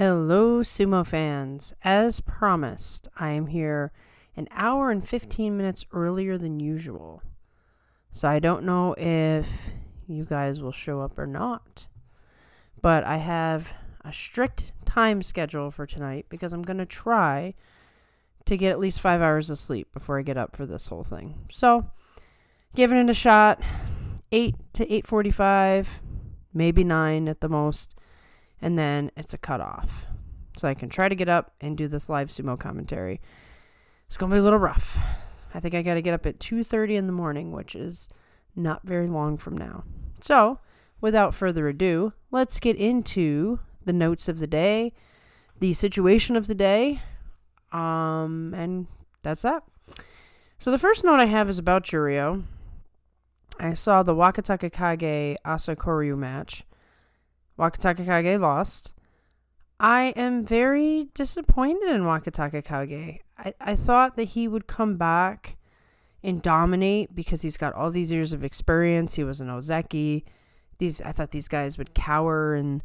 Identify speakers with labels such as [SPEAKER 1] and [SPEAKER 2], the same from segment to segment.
[SPEAKER 1] Hello, Sumo fans. As promised, I am here an hour and 15 minutes earlier than usual. So I don't know if you guys will show up or not. But I have a strict time schedule for tonight because I'm going to try to get at least 5 hours of sleep before I get up for this whole thing. So, giving it a shot, 8 to 8:45, maybe 9 at the most. And then it's a cutoff. So I can try to get up and do this live sumo commentary. It's going to be a little rough. I think I got to get up at 2:30 in the morning, which is not very long from now. So, without further ado, let's get into the notes of the day, the situation of the day, and that's that. So the first note I have is about Juryo. I saw the Wakataka Kage Asakoryu match. Wakataka Kage lost. I am very disappointed in Wakataka Kage. I thought that he would come back and dominate because he's got all these years of experience. He was an Ozeki. I thought these guys would cower in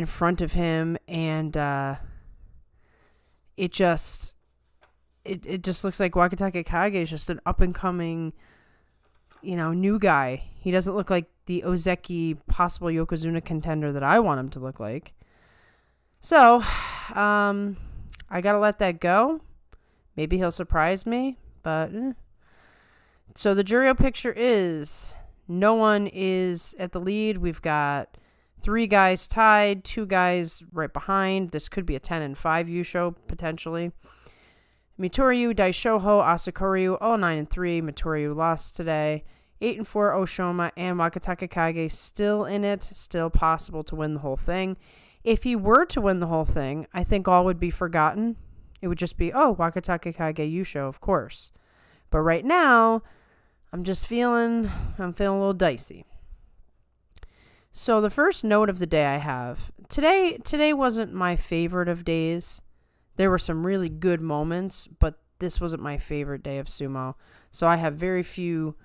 [SPEAKER 1] front of him, and it just looks like Wakataka Kage is just an up and coming, new guy. He doesn't look like the Ozeki possible Yokozuna contender that I want him to look like. So, I gotta let that go. Maybe he'll surprise me, but So the Juryo picture is no one is at the lead. We've got 3 guys tied, 2 guys right behind. This could be a 10-5 Yusho potentially. Mitoryu, Daishoho, Asakoryu, all 9-3. Mitoryu lost today. 8-4 Oshoma and Wakataka Kage still in it, still possible to win the whole thing. If he were to win the whole thing, I think all would be forgotten. It would just be, Wakataka Kage Yusho, of course. But right now, I'm feeling a little dicey. So the first note of the day I have, today wasn't my favorite of days. There were some really good moments, but this wasn't my favorite day of sumo. So I have very few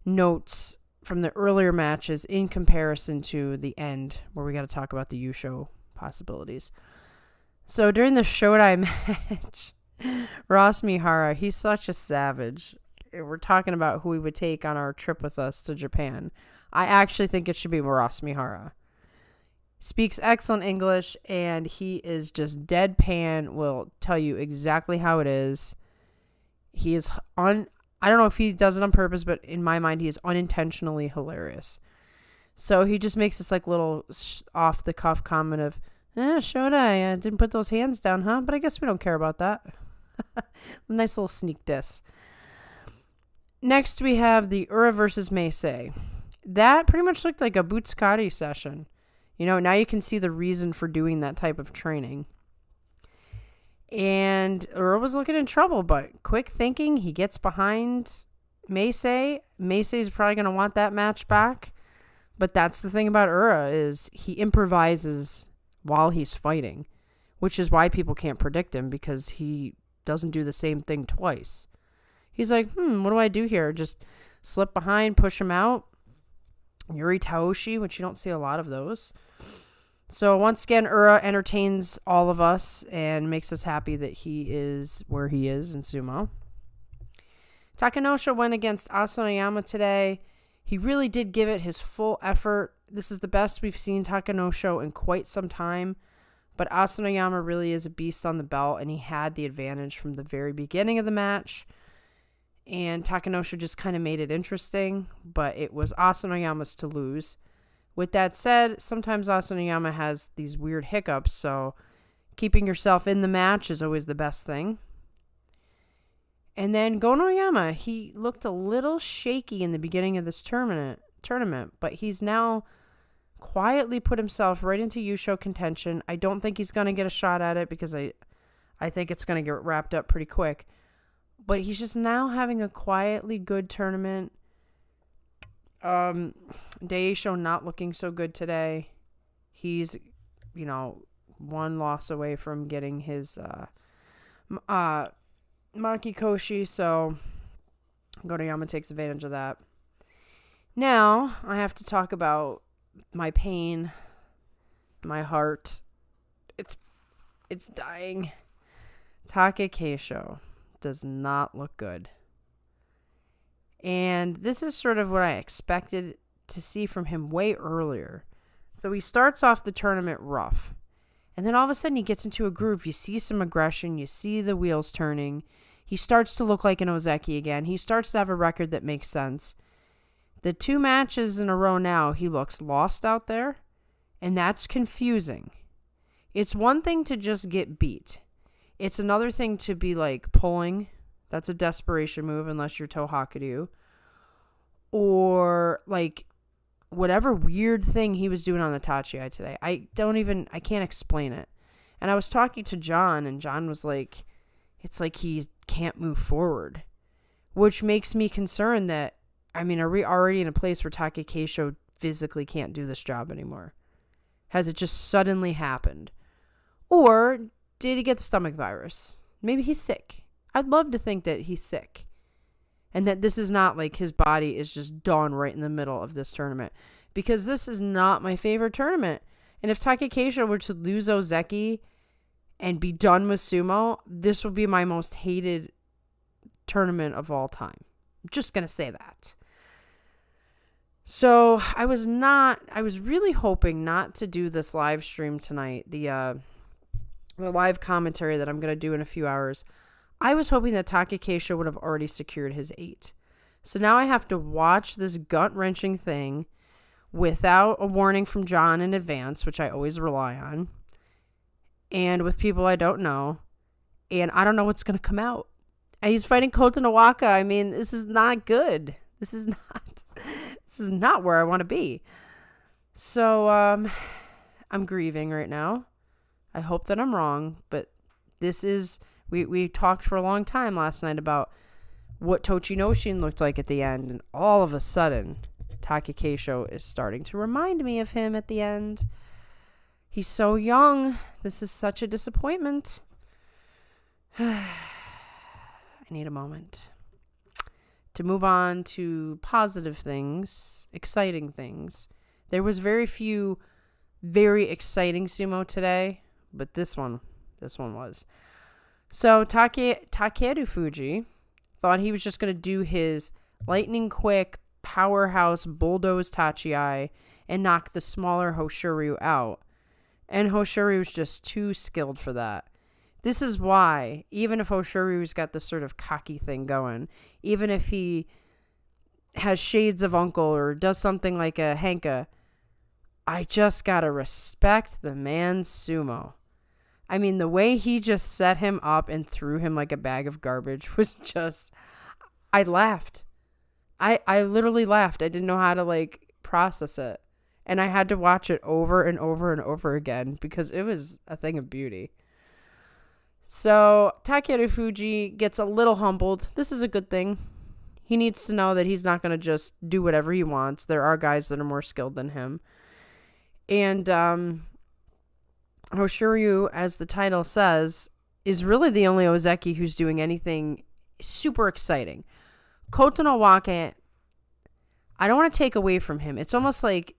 [SPEAKER 1] notes from the earlier matches in comparison to the end, where we got to talk about the Yusho possibilities. So during the Shodai match, Ross Mihara, he's such a savage. We're talking about who he would take on our trip with us to Japan. I actually think it should be Ross Mihara. Speaks excellent English, and he is just deadpan, will tell you exactly how it is. He is I don't know if he does it on purpose, but in my mind, he is unintentionally hilarious. So he just makes this little off-the-cuff comment of, Shodai, I didn't put those hands down, huh? But I guess we don't care about that. Nice little sneak diss. Next, we have the Ura versus Meisei. That pretty much looked like a Butskari session. Now you can see the reason for doing that type of training. And Ura was looking in trouble, but quick thinking, he gets behind Meisei. Meisei's probably going to want that match back. But that's the thing about Ura, is he improvises while he's fighting, which is why people can't predict him, because he doesn't do the same thing twice. He's like, what do I do here? Just slip behind, push him out. Yuri Taoshi, which you don't see a lot of those. So once again, Ura entertains all of us and makes us happy that he is where he is in sumo. Takanosha went against Asanoyama today. He really did give it his full effort. This is the best we've seen Takanosha in quite some time. But Asanoyama really is a beast on the belt, and he had the advantage from the very beginning of the match. And Takanosha just kind of made it interesting, but it was Asanoyama's to lose. With that said, sometimes Asanoyama has these weird hiccups, so keeping yourself in the match is always the best thing. And then Gonoyama, he looked a little shaky in the beginning of this tournament, but he's now quietly put himself right into Yusho contention. I don't think he's going to get a shot at it because I think it's going to get wrapped up pretty quick. But he's just now having a quietly good tournament. Daisho not looking so good today. He's, one loss away from getting his Makikoshi, so Gonoyama takes advantage of that. Now, I have to talk about my pain, my heart, It's dying. Takekeisho does not look good. And this is sort of what I expected to see from him way earlier. So he starts off the tournament rough. And then all of a sudden he gets into a groove. You see some aggression. You see the wheels turning. He starts to look like an Ozeki again. He starts to have a record that makes sense. The 2 matches in a row now, he looks lost out there. And that's confusing. It's one thing to just get beat. It's another thing to be like pulling. That's a desperation move unless you're Tohakuryu. Or like whatever weird thing he was doing on the Tachiai today. I can't explain it. And I was talking to John, and John was like, it's like he can't move forward. Which makes me concerned that, are we already in a place where Takekeisho physically can't do this job anymore? Has it just suddenly happened? Or did he get the stomach virus? Maybe he's sick. I'd love to think that he's sick. And that this is not like his body is just done right in the middle of this tournament. Because this is not my favorite tournament. And if Takekeisho were to lose Ozeki and be done with Sumo, this would be my most hated tournament of all time. I'm just going to say that. So I was really hoping not to do this live stream tonight. The live commentary that I'm going to do in a few hours. I was hoping that Takekeisho would have already secured his 8. So now I have to watch this gut-wrenching thing without a warning from John in advance, which I always rely on, and with people I don't know, and I don't know what's going to come out. And he's fighting Kota Nawaka. This is not good. This is not where I want to be. So I'm grieving right now. I hope that I'm wrong, but this is... We talked for a long time last night about what Tochinoshin looked like at the end, and all of a sudden, Takekeisho is starting to remind me of him at the end. He's so young. This is such a disappointment. I need a moment to move on to positive things, exciting things. There was very few very exciting sumo today, but this one was. So Takeru Fuji thought he was just going to do his lightning quick powerhouse bulldoze Tachiai and knock the smaller Hoshoryu out. And Hoshoryu was just too skilled for that. This is why, even if Hoshoryu's got this sort of cocky thing going, even if he has shades of uncle or does something like a Henka, I just got to respect the man's sumo. The way he just set him up and threw him like a bag of garbage was just... I laughed. I literally laughed. I didn't know how to, process it. And I had to watch it over and over and over again because it was a thing of beauty. So, Takeru Fuji gets a little humbled. This is a good thing. He needs to know that he's not going to just do whatever he wants. There are guys that are more skilled than him. And, Hoshoryu, as the title says, is really the only Ozeki who's doing anything super exciting. Kota Nawaka, I don't want to take away from him. It's almost like,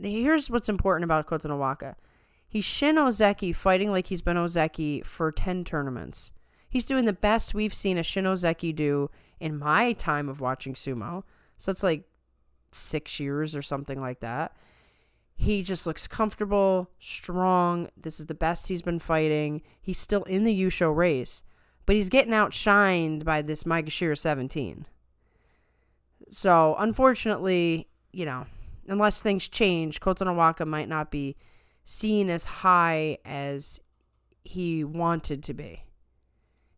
[SPEAKER 1] here's what's important about Kota Nawaka. He's Shin Ozeki fighting like he's been Ozeki for 10 tournaments. He's doing the best we've seen a Shin Ozeki do in my time of watching sumo. So it's like 6 years or something like that. He just looks comfortable, strong. This is the best he's been fighting. He's still in the Yusho race, but he's getting outshined by this Maegashira 17. So, unfortunately, unless things change, Kota Nawaka might not be seen as high as he wanted to be.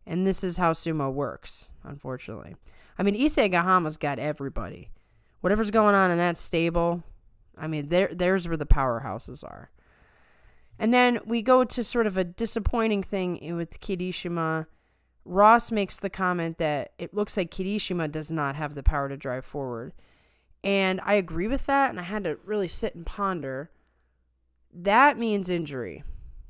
[SPEAKER 1] And this is how sumo works, unfortunately. Issei Gahama's got everybody. Whatever's going on in that stable... there's where the powerhouses are. And then we go to sort of a disappointing thing with Kirishima. Ross makes the comment that it looks like Kirishima does not have the power to drive forward. And I agree with that, and I had to really sit and ponder. That means injury.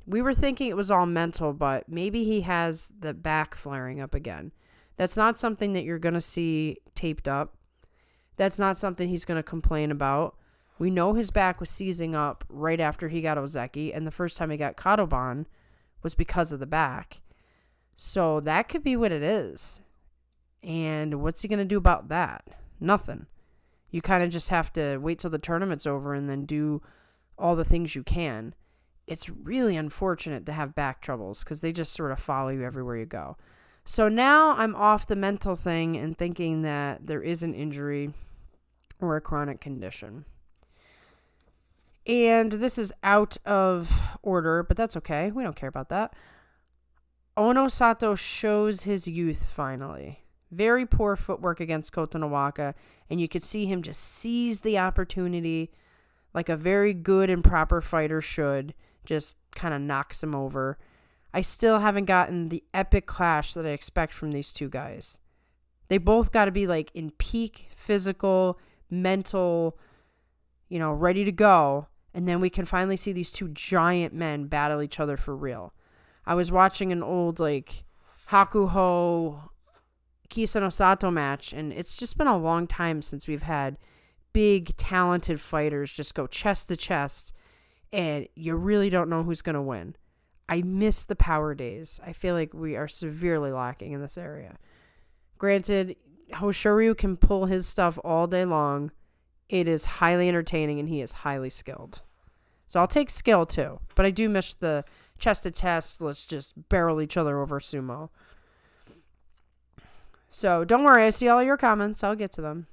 [SPEAKER 1] We were thinking it was all mental, but maybe he has the back flaring up again. That's not something that you're going to see taped up. That's not something he's going to complain about. We know his back was seizing up right after he got Ozeki, and the first time he got Kadoban was because of the back. So that could be what it is. And what's he going to do about that? Nothing. You kind of just have to wait till the tournament's over and then do all the things you can. It's really unfortunate to have back troubles because they just sort of follow you everywhere you go. So now I'm off the mental thing and thinking that there is an injury or a chronic condition. And this is out of order, but that's okay. We don't care about that. Ono Sato shows his youth finally. Very poor footwork against Kota Nowaka, and you could see him just seize the opportunity like a very good and proper fighter should. Just kind of knocks him over. I still haven't gotten the epic clash that I expect from these two guys. They both got to be like in peak physical, mental, ready to go. And then we can finally see these two giant men battle each other for real. I was watching an old Hakuho Kisano Sato match, and it's just been a long time since we've had big, talented fighters just go chest to chest, and you really don't know who's going to win. I miss the power days. I feel like we are severely lacking in this area. Granted, Hoshoryu can pull his stuff all day long. It is highly entertaining, and he is highly skilled. So I'll take skill, too. But I do miss the chest-to-chest, let's just barrel each other over sumo. So don't worry, I see all your comments. I'll get to them.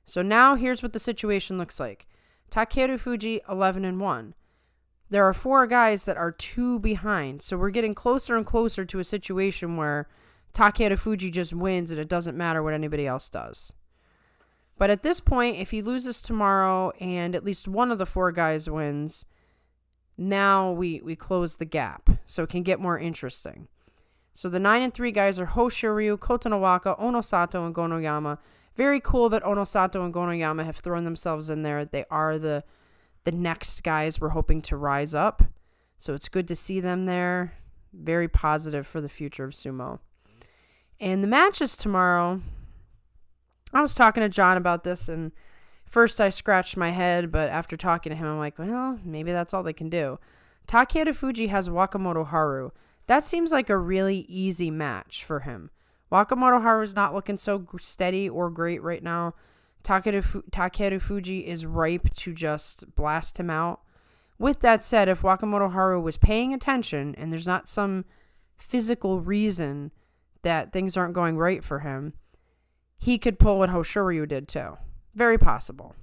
[SPEAKER 1] So now here's what the situation looks like. Takeru Fuji, 11-1. There are 4 guys that are 2 behind. So we're getting closer and closer to a situation where Takeru Fuji just wins and it doesn't matter what anybody else does. But at this point, if he loses tomorrow and at least one of the 4 guys wins, now we close the gap. So it can get more interesting. So the 9-3 guys are Hoshoryu, Kota Nowaka, Ono Sato, and Gonoyama. Very cool that Ono Sato and Gonoyama have thrown themselves in there. They are the next guys we're hoping to rise up. So it's good to see them there. Very positive for the future of sumo. And the matches tomorrow, I was talking to John about this, and first I scratched my head, but after talking to him, I'm like, well, maybe that's all they can do. Takeru Fuji has Wakamoto Haru. That seems like a really easy match for him. Wakamoto Haru's not looking so steady or great right now. Takeru Fuji is ripe to just blast him out. With that said, if Wakamoto Haru was paying attention and there's not some physical reason that things aren't going right for him, he could pull what Hoshoryu did too. Very possible.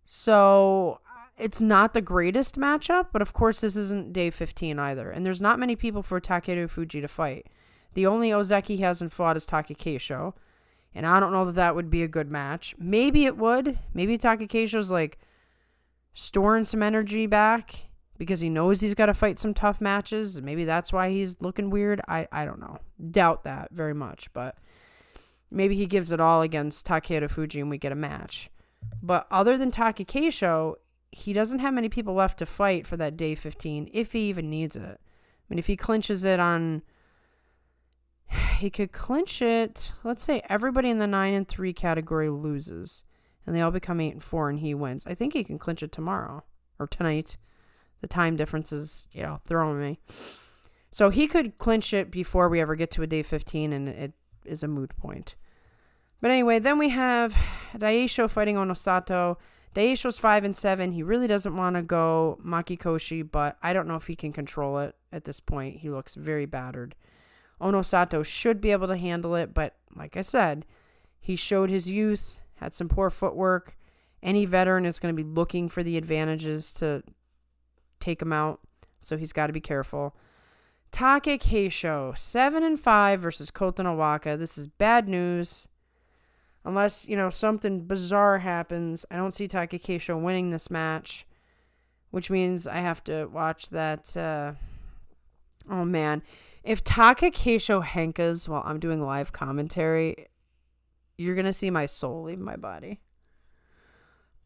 [SPEAKER 1] So it's not the greatest matchup, but of course this isn't day 15 either. And there's not many people for Takeru Fuji to fight. The only Ozeki he hasn't fought is Takekeisho. And I don't know that would be a good match. Maybe it would. Maybe Takekeisho's like storing some energy back because he knows he's got to fight some tough matches. Maybe that's why he's looking weird. I don't know. Doubt that very much. But maybe he gives it all against Takeru Fuji and we get a match. But other than Takekeisho, he doesn't have many people left to fight for that day 15 if he even needs it. I mean, if he clinches it on... He could clinch it. Let's say everybody in the 9-3 category loses. And they all become 8-4 and he wins. I think he can clinch it tomorrow. Or tonight. The time difference is, throwing me. So he could clinch it before we ever get to a day 15 and it is a moot point. But anyway, then we have Daisho fighting Onosato. Daisho's 5-7. He really doesn't want to go Makikoshi, but I don't know if he can control it at this point. He looks very battered. Onosato should be able to handle it, but like I said, he showed his youth, had some poor footwork. Any veteran is going to be looking for the advantages to take him out, so he's got to be careful. Takekeisho, 7-5 versus Kota Nowaka. This is bad news. Unless, something bizarre happens, I don't see Takekeisho winning this match, which means I have to watch that. Oh, man. If Takekeisho henkas while I'm doing live commentary, you're going to see my soul leave my body.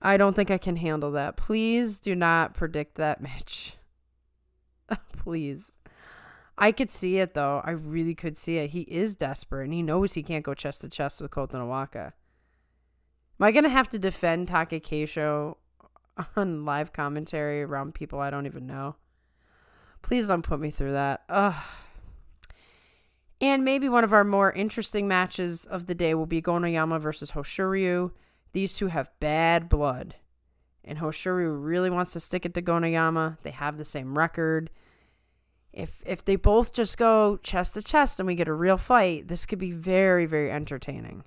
[SPEAKER 1] I don't think I can handle that. Please do not predict that match. Please. I could see it, though. I really could see it. He is desperate, and he knows he can't go chest to chest with Kota Nowaka. Am I going to have to defend Takekeisho on live commentary around people I don't even know? Please don't put me through that. Ugh. And maybe one of our more interesting matches of the day will be Gonoyama versus Hoshoryu. These two have bad blood. And Hoshoryu really wants to stick it to Gonoyama. They have the same record. If they both just go chest to chest and we get a real fight, this could be very, very entertaining.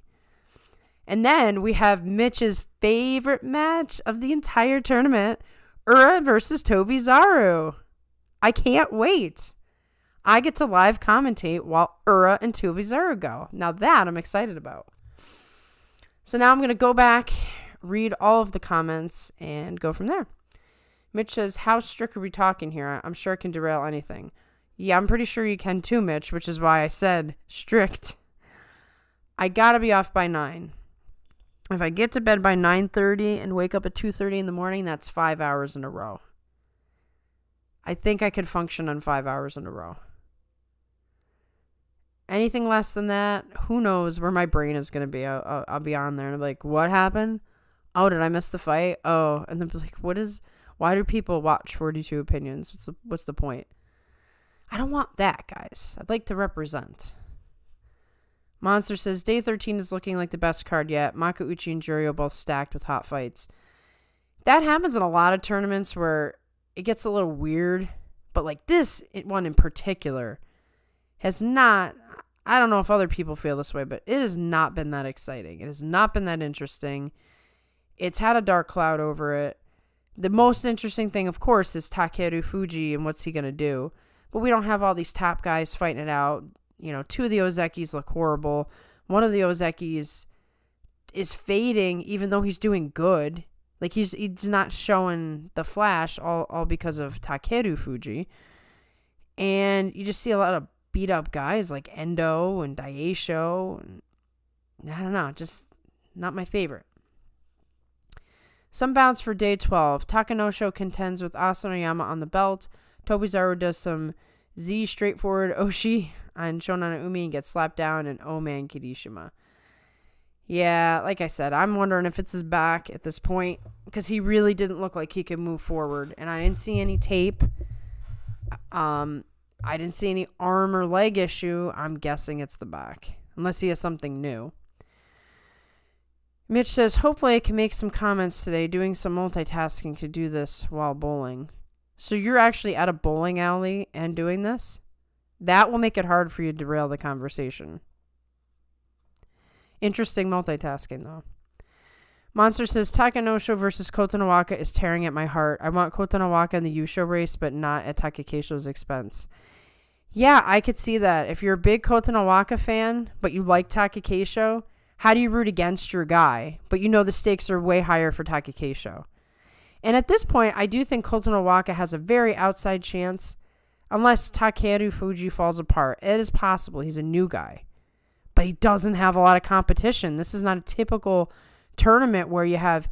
[SPEAKER 1] And then we have Mitch's favorite match of the entire tournament, Ura versus Tobizaru. I can't wait. I get to live commentate while Ura and Tobizaru go. Now that I'm excited about. So now I'm going to go back, read all of the comments, and go from there. Mitch says, how strict are we talking here? I'm sure it can derail anything. Yeah, I'm pretty sure you can too, Mitch, which is why I said strict. I got to be off by 9. If I get to bed by 9:30 and wake up at 2:30 in the morning, that's 5 hours in a row. I think I could function on 5 hours in a row. Anything less than that, who knows where my brain is going to be. I'll be on there and I'm like, what happened? Oh, did I miss the fight? Oh, and then like, why do people watch 42 Opinions? What's the point? I don't want that, guys. I'd like to represent. Monster says, day 13 is looking like the best card yet. Makauchi and Juryo both stacked with hot fights. That happens in a lot of tournaments where it gets a little weird. But like this one in particular has not, I don't know if other people feel this way, but it has not been that exciting. It has not been that interesting. It's had a dark cloud over it. The most interesting thing, of course, is Takeru Fuji and what's he going to do. But we don't have all these top guys fighting it out. You know, 2 of the Ozekis look horrible. One of the Ozekis is fading even though he's doing good. Like, he's not showing the flash all because of Takeru Fuji. And you just see a lot of beat-up guys like Endo and Daisho. And I don't know, just not my favorite. Some bounce for day 12. Takanosho contends with Asanoyama on the belt. Tobizaru does some Z straightforward Oshi on Shonan Umi and gets slapped down, and oh man, Kirishima. Yeah, like I said, I'm wondering if it's his back at this point because he really didn't look like he could move forward, and I didn't see any tape. I didn't see any arm or leg issue. I'm guessing it's the back, unless he has something new. Mitch says, hopefully I can make some comments today. Doing some multitasking to do this while bowling. So you're actually at a bowling alley and doing this? That will make it hard for you to derail the conversation. Interesting multitasking, though. Monster says, Takanosho versus Kotonowaka is tearing at my heart. I want Kotonowaka in the Yusho race, but not at Takekeisho's expense. Yeah, I could see that. If you're a big Kotonowaka fan, but you like Takekeisho, how do you root against your guy? But you know the stakes are way higher for Takekeisho. And at this point, I do think Kotonowaka has a very outside chance, unless Takeru Fuji falls apart. It is possible. He's a new guy. But he doesn't have a lot of competition. This is not a typical tournament where you have,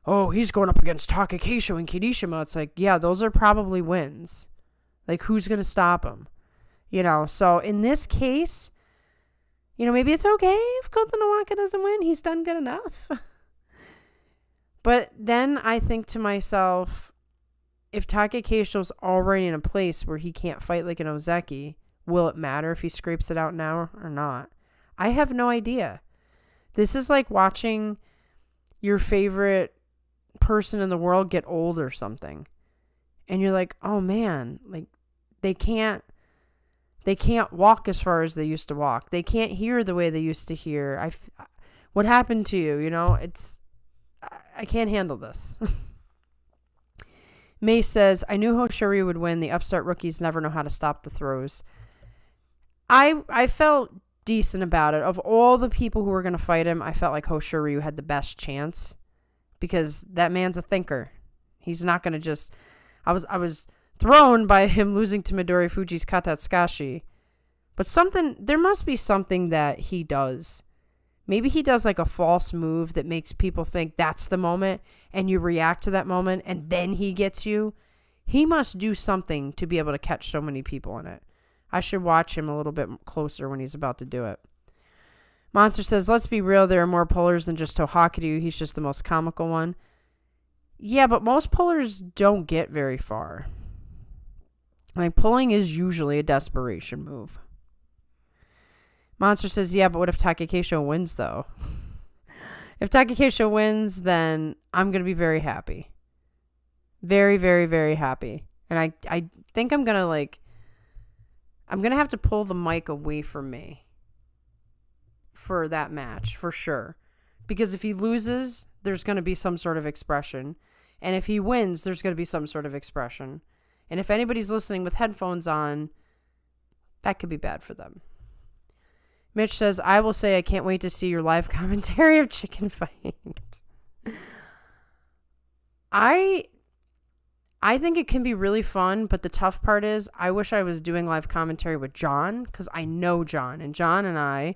[SPEAKER 1] oh, he's going up against Takekeisho and Kirishima. It's like, yeah, those are probably wins. Like, who's going to stop him? You know, so in this case, you know, maybe it's okay if Kotonowaka doesn't win. He's done good enough. But then I think to myself, if Takekeisho's already in a place where he can't fight like an Ozeki, will it matter if he scrapes it out now or not? I have no idea. This is like watching your favorite person in the world get old or something. And you're like, oh man, like they can't walk as far as they used to walk. They can't hear the way they used to hear. What happened to you? You know, I can't handle this. May says, I knew Hoshoryu would win. The upstart rookies never know how to stop the throws. I felt decent about it. Of all the people who were going to fight him, I felt like Hoshoryu had the best chance because that man's a thinker. He's not going to just... I was thrown by him losing to Midori Fuji's Katatsukashi. But there must be something that he does. Maybe he does like a false move that makes people think that's the moment and you react to that moment and then he gets you. He must do something to be able to catch so many people in it. I should watch him a little bit closer when he's about to do it. Monster says, let's be real, there are more pullers than just Hoshoryu. He's just the most comical one. Yeah, but most pullers don't get very far. Like, pulling is usually a desperation move. Monster says, yeah, but what if Takakeisho wins, though? If Takakeisho wins, then I'm going to be very happy. Very, very, very happy. And I think I'm going to have to pull the mic away from me for that match, for sure. Because if he loses, there's going to be some sort of expression. And if he wins, there's going to be some sort of expression. And if anybody's listening with headphones on, that could be bad for them. Mitch says, I will say I can't wait to see your live commentary of Chicken Fight. I think it can be really fun, but the tough part is I wish I was doing live commentary with John, because I know John. And John and I,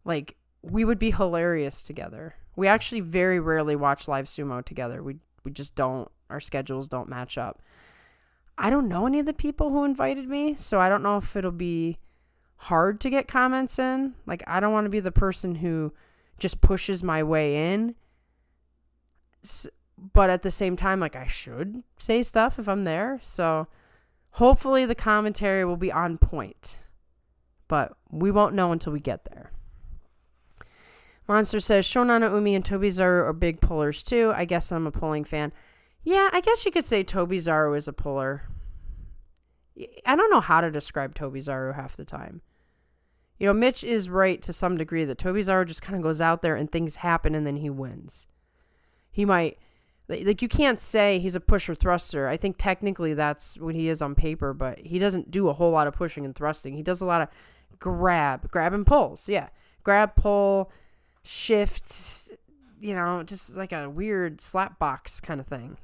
[SPEAKER 1] we would be hilarious together. We actually very rarely watch live sumo together. We just don't. Our schedules don't match up. I don't know any of the people who invited me, so I don't know if it'll be hard to get comments in. I don't want to be the person who just pushes my way in. But at the same time, I should say stuff if I'm there. So hopefully the commentary will be on point. But we won't know until we get there. Monster says, Shonan Umi and Tobizaru are big pullers too. I guess I'm a pulling fan. Yeah, I guess you could say Tobizaru is a puller. I don't know how to describe Tobizaru half the time. Mitch is right to some degree that Tobizaru just kind of goes out there and things happen and then he wins. He might, you can't say he's a pusher thruster. I think technically that's what he is on paper, but he doesn't do a whole lot of pushing and thrusting. He does a lot of grab and pulls. Yeah. Grab, pull, shift, just like a weird slap box kind of thing.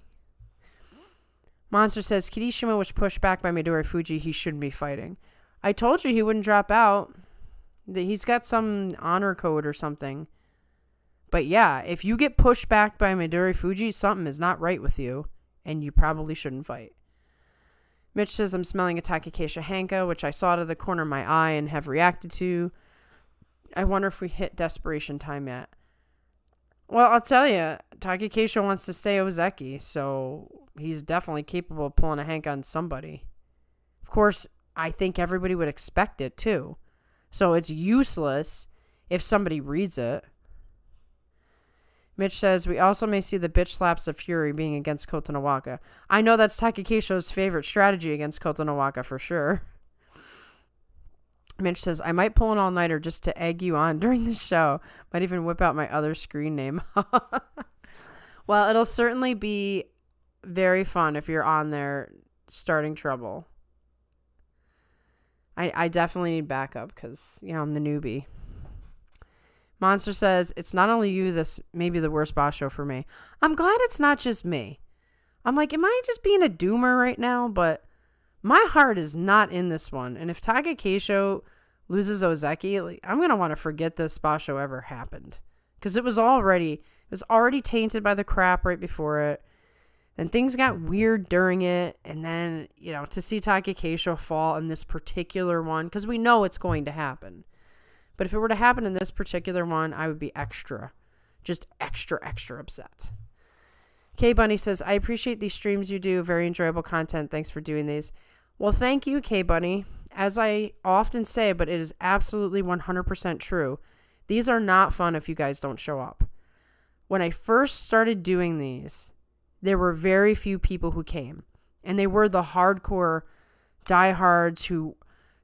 [SPEAKER 1] Monster says, Kirishima was pushed back by Midori Fuji. He shouldn't be fighting. I told you he wouldn't drop out. He's got some honor code or something. But yeah, if you get pushed back by Midori Fuji, something is not right with you, and you probably shouldn't fight. Mitch says, I'm smelling a Takakeisha Hanka, which I saw out of the corner of my eye and have reacted to. I wonder if we hit desperation time yet. Well, I'll tell you, Takakeisha wants to stay Ozeki, so he's definitely capable of pulling a Hanka on somebody. Of course, I think everybody would expect it, too. So it's useless if somebody reads it. Mitch says, we also may see the bitch slaps of Fury being against Kotonowaka. I know that's Takakeisho's favorite strategy against Kotonowaka for sure. Mitch says, I might pull an all-nighter just to egg you on during the show. Might even whip out my other screen name. Well, it'll certainly be very fun if you're on there starting trouble. I definitely need backup because, I'm the newbie. Monster says, it's not only you, this may be the worst boss show for me. I'm glad it's not just me. I'm like, am I just being a doomer right now? But my heart is not in this one. And if Takakeisho loses Ozeki, I'm going to want to forget this boss show ever happened. Because it was already tainted by the crap right before it. Then things got weird during it. And then, to see Takakeisho fall in this particular one, because we know it's going to happen. But if it were to happen in this particular one, I would be extra upset. K-Bunny says, I appreciate these streams you do. Very enjoyable content. Thanks for doing these. Well, thank you, K-Bunny. As I often say, but it is absolutely 100% true. These are not fun if you guys don't show up. When I first started doing these, there were very few people who came. And they were the hardcore diehards who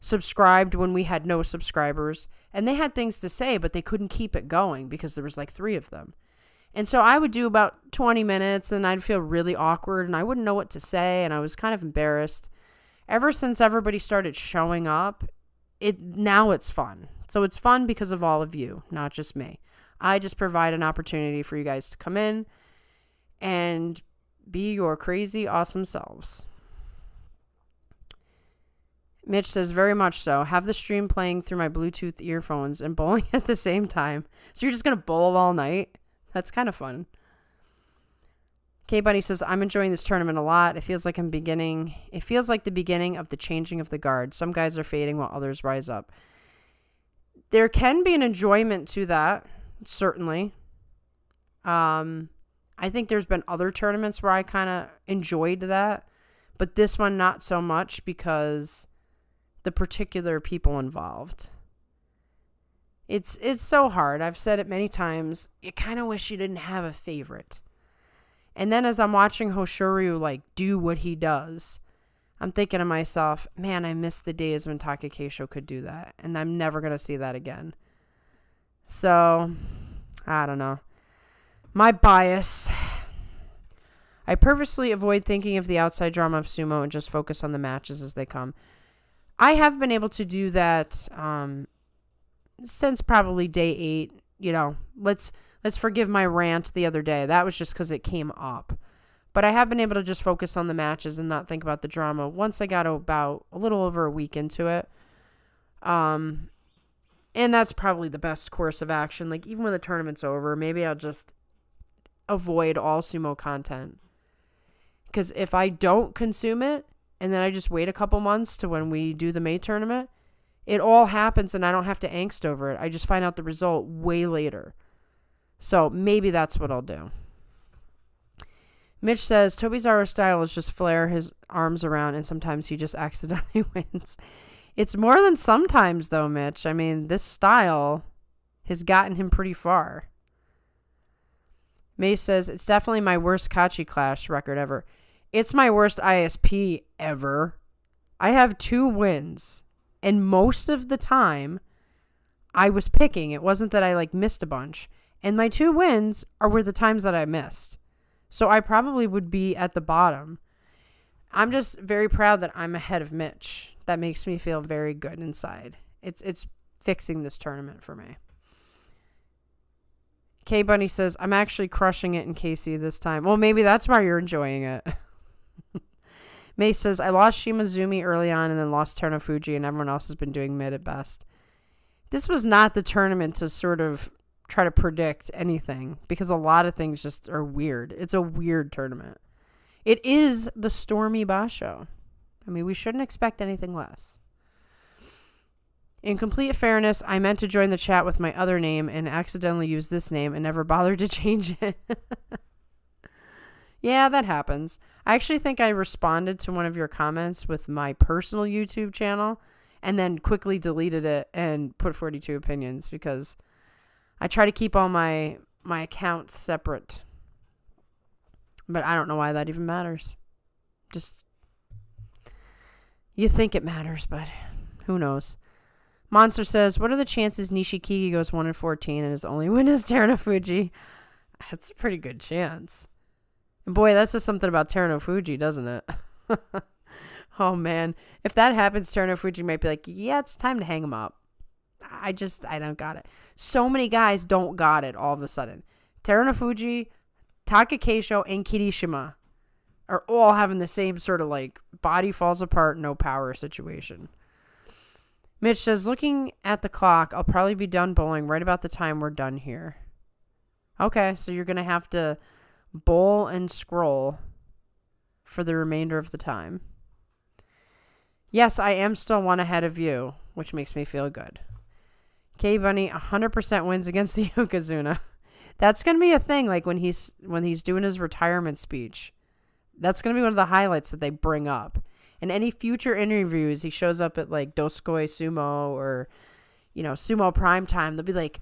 [SPEAKER 1] subscribed when we had no subscribers. And they had things to say, but they couldn't keep it going because there was 3 of them. And so I would do about 20 minutes and I'd feel really awkward and I wouldn't know what to say and I was kind of embarrassed. Ever since everybody started showing up, now it's fun. So it's fun because of all of you, not just me. I just provide an opportunity for you guys to come in and be your crazy, awesome selves. Mitch says, very much so. Have the stream playing through my Bluetooth earphones and bowling at the same time. So you're just going to bowl all night? That's kind of fun. K-Bunny says, I'm enjoying this tournament a lot. It feels like the beginning of the changing of the guard. Some guys are fading while others rise up. There can be an enjoyment to that, certainly. I think there's been other tournaments where I kind of enjoyed that, but this one not so much because the particular people involved. It's so hard. I've said it many times. You kind of wish you didn't have a favorite. And then as I'm watching Hoshoryu like do what he does, I'm thinking to myself, man, I miss the days when Takakeisho could do that, and I'm never going to see that again. So, I don't know. My bias. I purposely avoid thinking of the outside drama of sumo and just focus on the matches as they come. I have been able to do that since probably day 8. You know, let's forgive my rant the other day. That was just because it came up. But I have been able to just focus on the matches and not think about the drama once I got about a little over a week into it. And that's probably the best course of action. Like, even when the tournament's over, maybe I'll just avoid all sumo content. Because if I don't consume it, and then I just wait a couple months to when we do the May tournament, it all happens and I don't have to angst over it. I just find out the result way later. So maybe that's what I'll do. Mitch says, Tobizaru's style is just flare his arms around and sometimes he just accidentally wins. It's more than sometimes, though, Mitch. I mean, this style has gotten him pretty far. May says, it's definitely my worst Kachi Clash record ever. It's my worst ISP ever. I have 2 wins. And most of the time, I was picking. It wasn't that I, like, missed a bunch. And my 2 wins were the times that I missed. So I probably would be at the bottom. I'm just very proud that I'm ahead of Mitch. That makes me feel very good inside. It's fixing this tournament for me. K Bunny says, I'm actually crushing it in KC this time. Well, maybe that's why you're enjoying it. May says, I lost Shimazumi early on and then lost Terunofuji and everyone else has been doing mid at best. This was not the tournament to sort of try to predict anything because a lot of things just are weird. It's a weird tournament. It is the Stormy Basho. I mean, we shouldn't expect anything less. In complete fairness, I meant to join the chat with my other name and accidentally used this name and never bothered to change it. Yeah, that happens. I actually think I responded to one of your comments with my personal YouTube channel and then quickly deleted it and put 42 Opinions because I try to keep all my accounts separate. But I don't know why that even matters. Just, you think it matters, but who knows? Monster says, what are the chances Nishikigi goes 1-14 and his only win is Terunofuji? That's a pretty good chance. And boy, that says something about Terunofuji, doesn't it? Oh, man. If that happens, Terunofuji might be like, yeah, it's time to hang him up. I don't got it. So many guys don't got it all of a sudden. Terunofuji, Takakeisho, and Kirishima are all having the same sort of like body falls apart, no power situation. Mitch says, looking at the clock, I'll probably be done bowling right about the time we're done here. Okay, so you're going to have to bowl and scroll for the remainder of the time. Yes, I am still 1 ahead of you, which makes me feel good. K Bunny 100% wins against the Yokozuna. That's going to be a thing, like when he's doing his retirement speech. That's going to be one of the highlights that they bring up. In any future interviews, he shows up at like Doskoi Sumo or, you know, Sumo Primetime. They'll be like,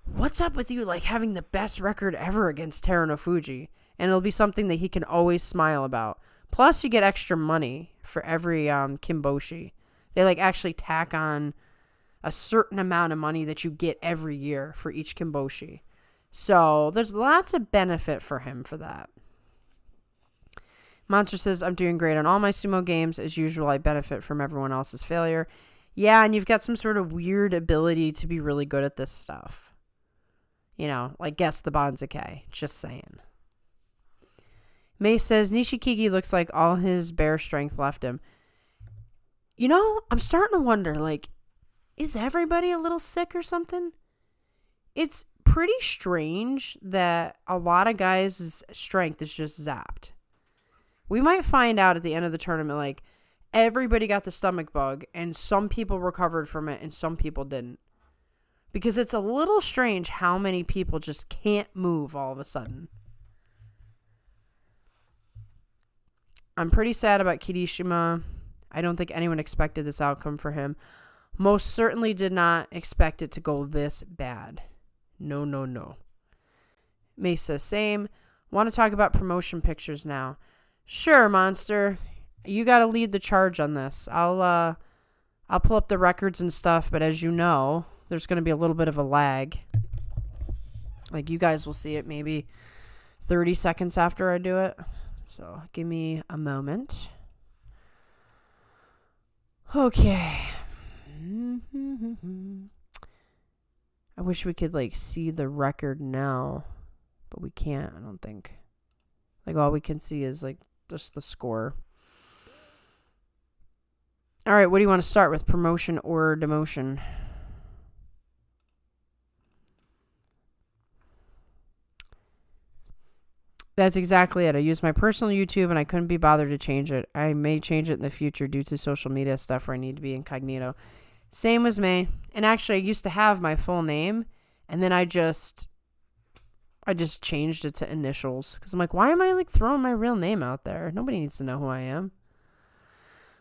[SPEAKER 1] what's up with you like having the best record ever against Terunofuji? And it'll be something that he can always smile about. Plus, you get extra money for every Kimboshi. They like actually tack on a certain amount of money that you get every year for each Kimboshi. So there's lots of benefit for him for that. Monster says, I'm doing great on all my sumo games. As usual, I benefit from everyone else's failure. Yeah, and you've got some sort of weird ability to be really good at this stuff. You know, like guess the Banzuke. Just saying. May says, Nishikigi looks like all his bear strength left him. You know, I'm starting to wonder, like, is everybody a little sick or something? It's pretty strange that a lot of guys' strength is just zapped. We might find out at the end of the tournament, like, everybody got the stomach bug, and some people recovered from it, and some people didn't. Because it's a little strange how many people just can't move all of a sudden. I'm pretty sad about Kirishima. I don't think anyone expected this outcome for him. Most certainly did not expect it to go this bad. No, no, no. Mesa, same. Want to talk about promotion pictures now? Sure, Monster. You got to lead the charge on this. I'll pull up the records and stuff, but as you know, there's going to be a little bit of a lag. Like, you guys will see it maybe 30 seconds after I do it. So, give me a moment. Okay. I wish we could, like, see the record now, but we can't, I don't think. Like, all we can see is, like, just the score. All right, what do you want to start with, promotion or demotion? That's exactly it. I use my personal YouTube, and I couldn't be bothered to change it. I may change it in the future due to social media stuff where I need to be incognito. Same as me. And actually, I used to have my full name, and then I just changed it to initials. Because I'm like, why am I, like, throwing my real name out there? Nobody needs to know who I am.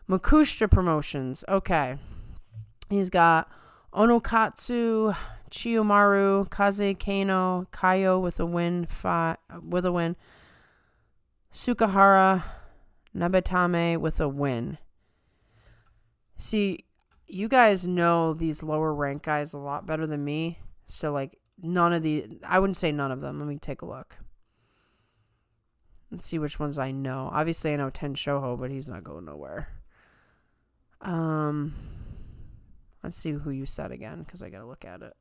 [SPEAKER 1] Makushita Promotions. Okay. He's got Onokatsu, Chiyomaru, Kaze Kano, Kaio with a win, Sukahara, Nabatame with a win. See, you guys know these lower rank guys a lot better than me. So, like, I wouldn't say none of them. Let me take a look. Let's see which ones I know. Obviously, I know Ten Shoho, but he's not going nowhere. Let's see who you said again, because I got to look at it.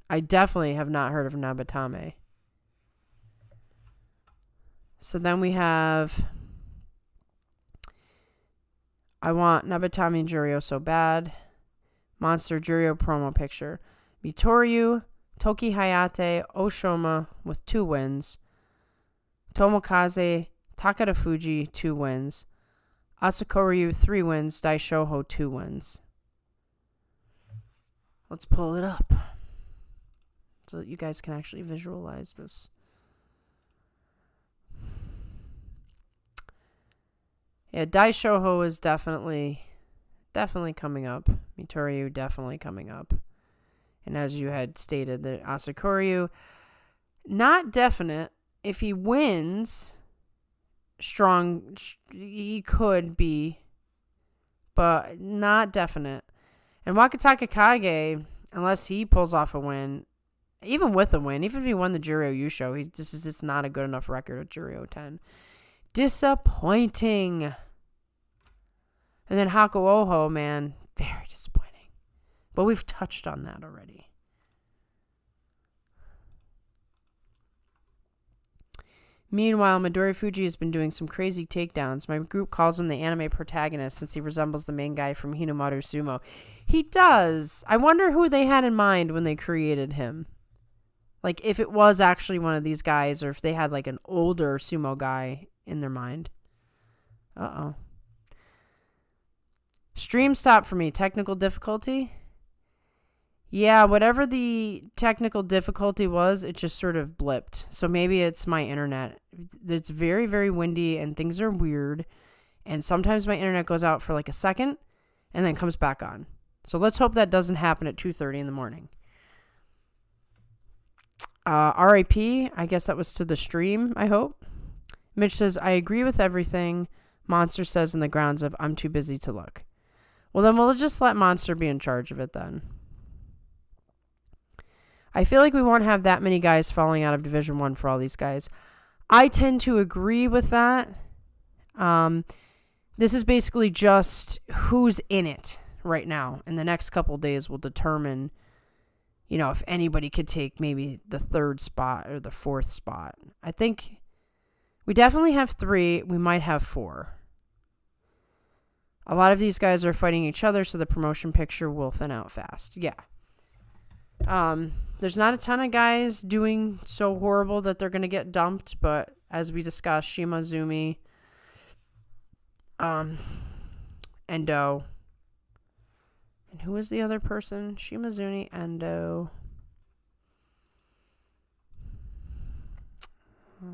[SPEAKER 1] I definitely have not heard of Nabatame. So then we have, I want Nabatame and Juryo so bad. Monster Juryo promo picture. Mitoryu, Toki Hayate, Oshoma with 2 wins. Tomokaze, Takada Fuji, 2 wins. Asakoryu, 3 wins. Daishoho, 2 wins. Let's pull it up so that you guys can actually visualize this. Yeah, Daishoho is definitely coming up. Mitoryu definitely coming up. And as you had stated, the Asakoryu, not definite. If he wins, strong, he could be, but not definite. And Wakataka Kage, unless he pulls off a win, even with a win, even if he won the Juryo Yusho, this is just not a good enough record at Juryo 10. Disappointing. And then Hakuoho, man, very disappointing. But we've touched on that already. Meanwhile, Midori Fuji has been doing some crazy takedowns. My group calls him the anime protagonist since he resembles the main guy from Hinamaru Sumo. He does. I wonder who they had in mind when they created him. Like, if it was actually one of these guys, or if they had, like, an older sumo guy in their mind. Uh-oh. Stream stopped for me. Technical difficulty? Yeah, whatever the technical difficulty was, it just sort of blipped. So maybe it's my internet. It's very, very windy, and things are weird. And sometimes my internet goes out for, like, a second, and then comes back on. So let's hope that doesn't happen at 2:30 in the morning. RIP, I guess that was to the stream, I hope. Mitch says, I agree with everything Monster says in the grounds of I'm too busy to look. Well, then we'll just let Monster be in charge of it then. I feel like we won't have that many guys falling out of Division 1 for all these guys. I tend to agree with that. This is basically just who's in it right now. And the next couple days will determine, you know, if anybody could take maybe the 3rd spot or the 4th spot. I think we definitely have 3. We might have 4. A lot of these guys are fighting each other, so the promotion picture will thin out fast. Yeah. There's not a ton of guys doing so horrible that they're going to get dumped, but as we discussed, Shimazumi, Endo, And who was the other person? Shimazumi, Endo. I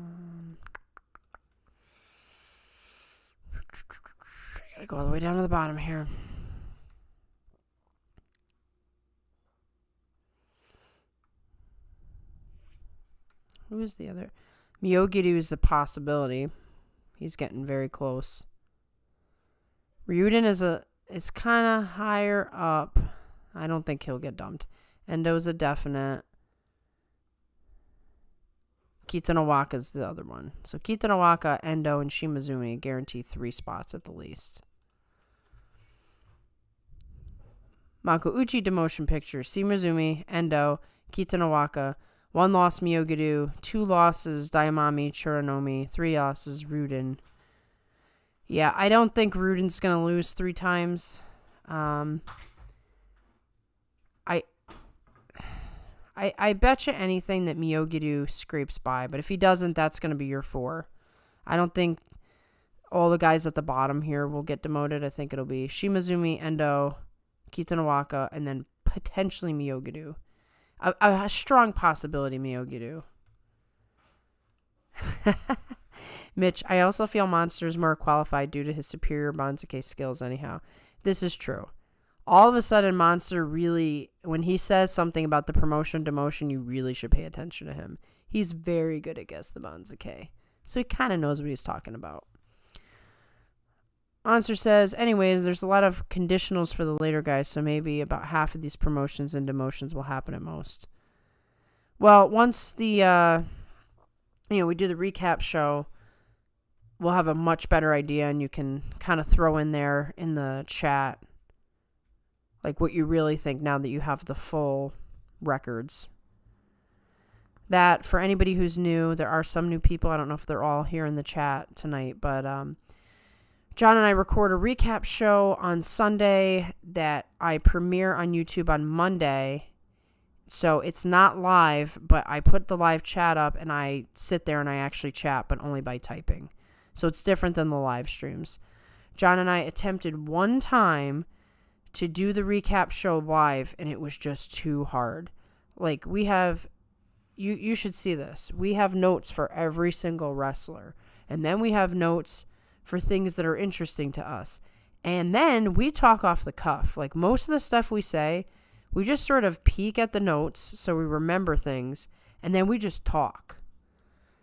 [SPEAKER 1] gotta go all the way down to the bottom here. Who is the other? Miyogiru is a possibility. He's getting very close. Ryuden is kind of higher up. I don't think he'll get dumped. Endo's a definite. Kitanowaka's the other one. So Kitanowaka, Endo, and Shimazumi guarantee 3 spots at the least. Makuuchi demotion picture. Shimazumi, Endo, Kitanowaka. 1 loss Miyogiru. 2 losses Daiamami, Churanomi. 3 losses Ryuden. Yeah, I don't think Ruden's going to lose 3 times. I bet you anything that Miyogiru scrapes by, but if he doesn't, that's going to be your 4. I don't think all the guys at the bottom here will get demoted. I think it'll be Shimazumi, Endo, Kitanowaka, and then potentially Miyogiru. A strong possibility Miyogiru. Mitch, I also feel Monster is more qualified due to his superior Banzuke skills anyhow. This is true. All of a sudden, Monster really, when he says something about the promotion, demotion, you really should pay attention to him. He's very good at Guess the Banzuke. So he kind of knows what he's talking about. Monster says, anyways, there's a lot of conditionals for the later guys, so maybe about half of these promotions and demotions will happen at most. Well, once we do the recap show, we'll have a much better idea, and you can kind of throw in there in the chat like what you really think now that you have the full records. That, for anybody who's new, there are some new people. I don't know if they're all here in the chat tonight, but John and I record a recap show on Sunday that I premiere on YouTube on Monday. So it's not live, but I put the live chat up and I sit there and I actually chat, but only by typing. So it's different than the live streams. John and I attempted one time to do the recap show live, and it was just too hard. Like, we have, you should see this. We have notes for every single wrestler. And then we have notes for things that are interesting to us. And then we talk off the cuff. Like, most of the stuff we say, we just sort of peek at the notes so we remember things, and then we just talk.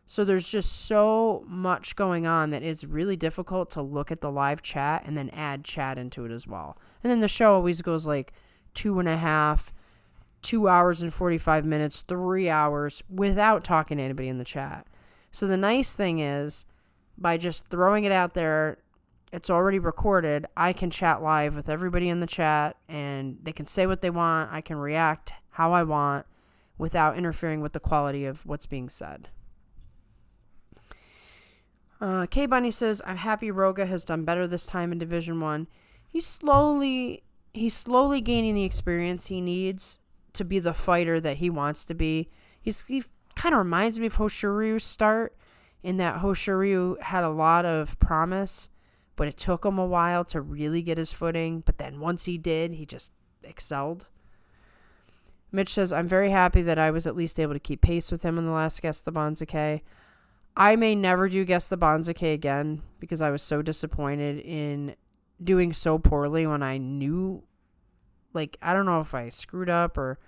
[SPEAKER 1] So there's just so much going on that it's really difficult to look at the live chat and then add chat into it as well. And then the show always goes like 2.5, 2 hours and 45 minutes, 3 hours without talking to anybody in the chat. So the nice thing is, by just throwing it out there, it's already recorded. I can chat live with everybody in the chat, and they can say what they want. I can react how I want without interfering with the quality of what's being said. K Bunny says, I'm happy Roga has done better this time in Division 1. He's slowly gaining the experience he needs to be the fighter that he wants to be. He kind of reminds me of Hoshoryu's start, in that Hoshoryu had a lot of promise, but it took him a while to really get his footing. But then once he did, he just excelled. Mitch says, I'm very happy that I was at least able to keep pace with him in the last Guess the Banzuke. I may never do Guess the Banzuke again because I was so disappointed in doing so poorly when I knew, like, I don't know if I screwed up or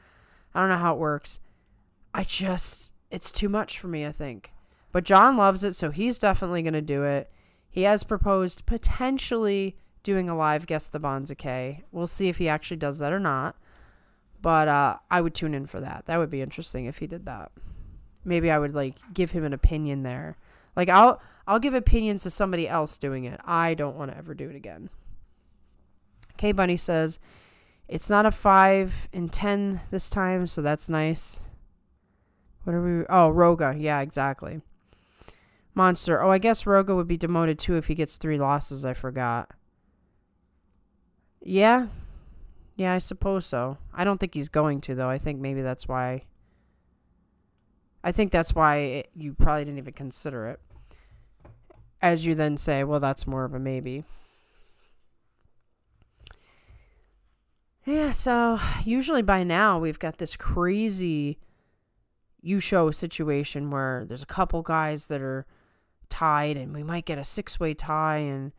[SPEAKER 1] I don't know how it works. It's too much for me, I think. But John loves it, so he's definitely going to do it. He has proposed potentially doing a live Guess the Banzuke. We'll see if he actually does that or not. But I would tune in for that. That would be interesting if he did that. Maybe I would, like, give him an opinion there. Like, I'll give opinions to somebody else doing it. I don't want to ever do it again. K Bunny says, it's not a 5 in 10 this time, so that's nice. What are we? Oh, Roga. Yeah, exactly. Monster. Oh, I guess Roga would be demoted too if he gets 3 losses. I forgot. Yeah. Yeah, I suppose so. I don't think he's going to, though. I think maybe that's why. You probably didn't even consider it. As you then say, well, that's more of a maybe. Yeah, so usually by now we've got this crazy Yusho situation where there's a couple guys that are tied and we might get a 6-way tie, and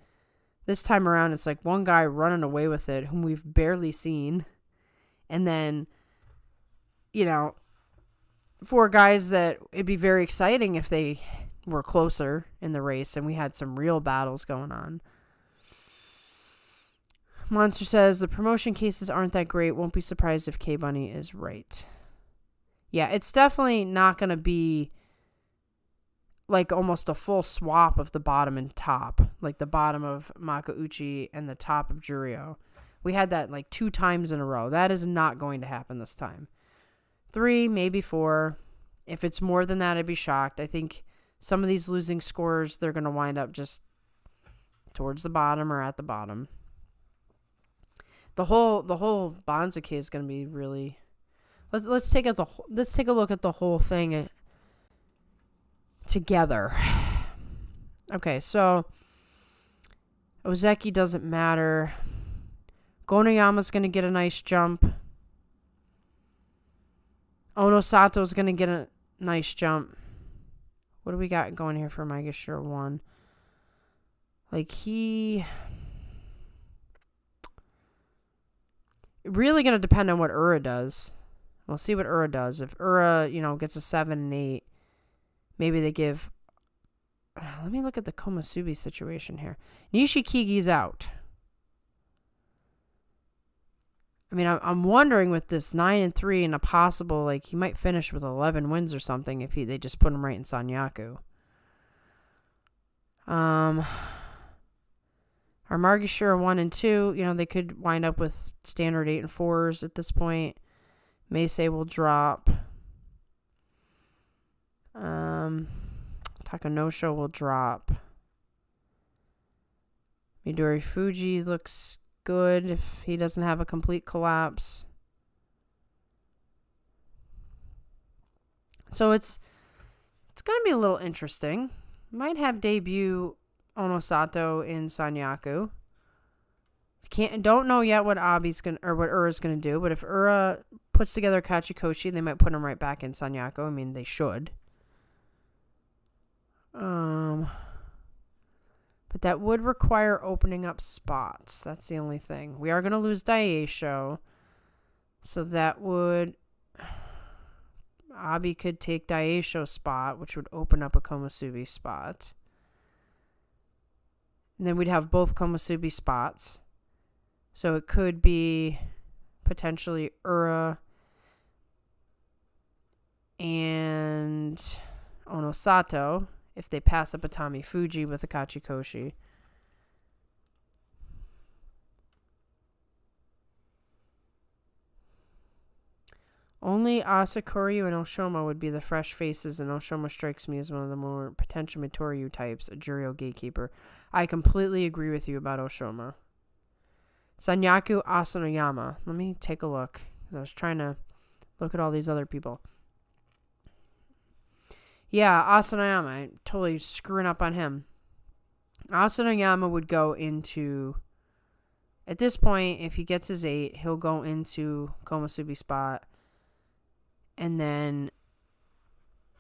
[SPEAKER 1] this time around it's like one guy running away with it whom we've barely seen, and then, you know, 4 guys that it'd be very exciting if they were closer in the race and we had some real battles going on. Monster says the promotion cases aren't that great. Won't be surprised if K-Bunny is right. Yeah, it's definitely not going to be like almost a full swap of the bottom and top. Like the bottom of Makauchi and the top of Juryo. We had that like 2 times in a row. That is not going to happen this time. 3, maybe 4. If it's more than that, I'd be shocked. I think some of these losing scores, they're going to wind up just towards the bottom or at the bottom. The whole Banzuke is going to be really. Let's take a look at the whole thing together. Okay, so Ozeki doesn't matter. Gonoyama's going to get a nice jump. Onosato's going to get a nice jump. What do we got going here for Maegashira 1? Like, really going to depend on what Ura does. We'll see what Ura does. If Ura, gets a 7 and 8, maybe they give. Let me look at the Komusubi situation here. Nishikigi's out. I mean, I'm wondering with this 9 and 3 and a possible, like, he might finish with 11 wins or something if they just put him right in Sanyaku. Our Maegashira 1 and 2, they could wind up with standard 8 and 4s at this point. Meisei will drop. Takanosho will drop. Midori Fuji looks good if he doesn't have a complete collapse. So it's going to be a little interesting. Might have debut Onosato in Sanyaku. Don't know yet what what Ura's gonna do, but if Ura puts together Kachikoshi, they might put him right back in Sanyaku. I mean, they should. But that would require opening up spots. That's the only thing. We are gonna lose Daisho, so that would. Abi could take Daisho's spot, which would open up a Komusubi spot. And then we'd have both Komusubi spots. So it could be potentially Ura and Onosato if they pass up Atami Fuji with a Kachikoshi. Only Asakuryu and Oshoma would be the fresh faces, and Oshoma strikes me as one of the more potential Mitoryu types, a Juryo gatekeeper. I completely agree with you about Oshoma. Sanyaku Asanoyama. Let me take a look. I was trying to look at all these other people. Yeah, Asanoyama. I'm totally screwing up on him. Asanoyama would go into... At this point, if he gets his 8, he'll go into Komusubi spot. And then